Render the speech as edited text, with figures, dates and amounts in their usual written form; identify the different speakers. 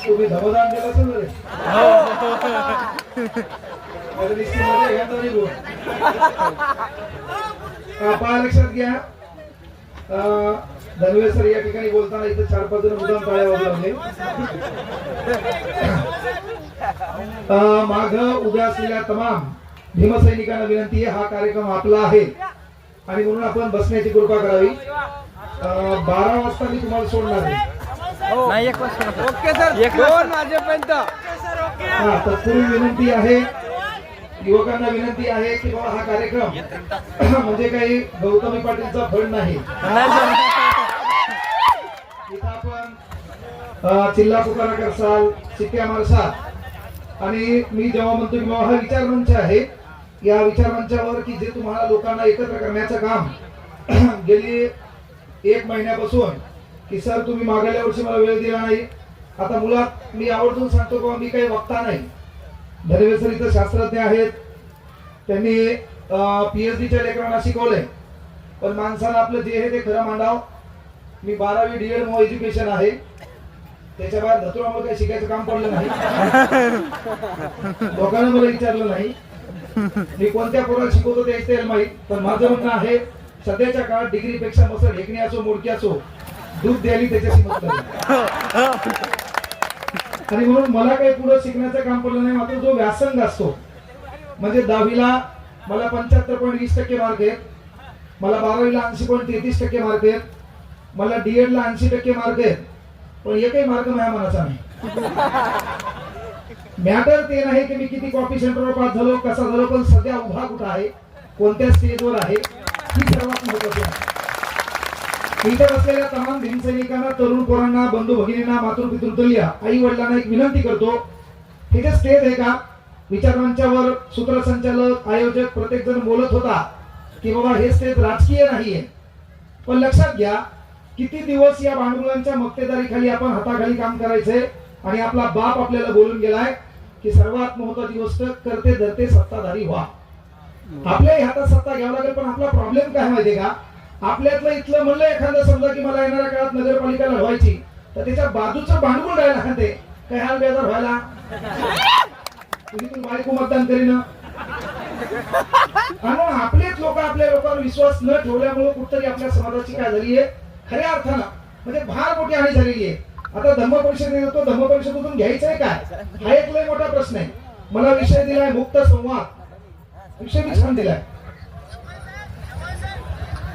Speaker 1: तुम्ही धमदान केलं असेल रे. पाय लक्षात घ्या. धनवे सर या ठिकाणी बोलताना इथे 4-5 जण मुद्दाम टाळ्या वाजवले. माघ उभ्या असलेल्या तमाम भीमसैनिकांना विनंती आहे, हा कार्यक्रम आपला आहे आणि म्हणून आपण बसण्याची कृपा करावी. 12 वाजता मी तुम्हाला सोडणार आहे.
Speaker 2: नाही 1 वाजता. Okay sir. 2 वाजेपर्यंत.
Speaker 1: हा, तत्पूर्वी विनंती आहे, युवकांना विनंती आहे की बाबा हा कार्यक्रम म्हणजे काही गौतमी पाटीलचा फंड नाही. इथं आपण चिल्ला पुकारा करसाल, शिट्ट्या मारसाल आणि मी जेव्हा म्हणतो की बाबा हा विचार मंच आहे, या विचार मंचावर की जे तुम्हाला लोकांना एकत्र करण्याचं काम गेली 1 महिन्यापासून की सर तुम्ही मागल्या वर्षी मला वेळ दिला नाही. आता मुलात मी आवर्जून सांगतो की मी काही वक्ता नाही. धनवे सर इथं शास्त्रज्ञ आहेत, त्यांनी PhDच्या लेकरांना शिकवलंय, पण माणसाला आपलं जे आहे ते खरं मांडाव. मी 12वी DED मो एज्युकेशन आहे, त्याच्या बाहेर धतुरामुळे काही शिकायचं काम पडलं नाही. लोकांना मला विचारलं नाही मी कोणत्या पोराला शिकवतो ते ऐकता येईल माहीत, पण माझं म्हणणं आहे सध्याच्या काळात डिग्रीपेक्षा मस्त ढेकणी असो मोडकी असो दूध द्यायली त्याच्याशी मतलब. आणि म्हणून मला काही पुढे शिकण्याचं काम पडलं नाही. मात्र जो व्यासंग असतो म्हणजे 10वीला मला 75.20% मार्क आहेत, मला 12वीला 80.33% मार्क आहेत, मला DEDला 80% मार्क आहेत, पण एकही मार्क माझ्या मनाचा नाही. मॅटर ते नाही की मी किती कॉपी सेंटरवर पास झालो कसा झालो, पण सध्या उभा कुठं आहे, कोणत्या स्टेजवर आहे, ही सर्वात महत्त्वाची आहे. इथे बसलेल्या तमाम भीमसैनिकांना, तरुण पोरांना, बंधू भगिनींना, मातृपितृतुल्य आई वडिलांना एक विनंती करतो, तिथे स्टेज आहे का? विचारमंचावर सूत्रसंचालक, आयोजक प्रत्येक जण बोलत होता की बाबा हे स्टेज राजकीय नाहीये, पण लक्षात घ्या किती दिवस या भांडुलांच्या मक्तेदारीखाली आपण हाताखाली काम करायचंय आणि आपला बाप आपल्याला बोलून गेलाय की सर्वात महत्त्वाची गोष्ट करते धरते सत्ताधारी व्हा. आपल्याही हातात सत्ता घ्यावं लागेल, पण आपला प्रॉब्लेम काय माहितीये का? आपल्यातलं इथलं म्हणलं एखादं समजा की मला येणाऱ्या काळात नगरपालिका लढवायची, तर त्याच्या बाजूचं भांडवल राहायला खाते काय हाल बेजार व्हायला तुम्ही बायको मतदान करीन. आपलेच लोक आपल्या लोकांवर विश्वास न ठेवल्यामुळे कुठतरी आपल्या समाजाची काय झाली आहे खऱ्या अर्थानं म्हणजे फार मोठी हानी झालेली आहे. आता धम्म परिषद येतो, धम्म परिषदेतून घ्यायचंय काय हा एक लय मोठा प्रश्न आहे. मला विषय दिलाय मुक्त संवाद, विषय मी छान दिलाय.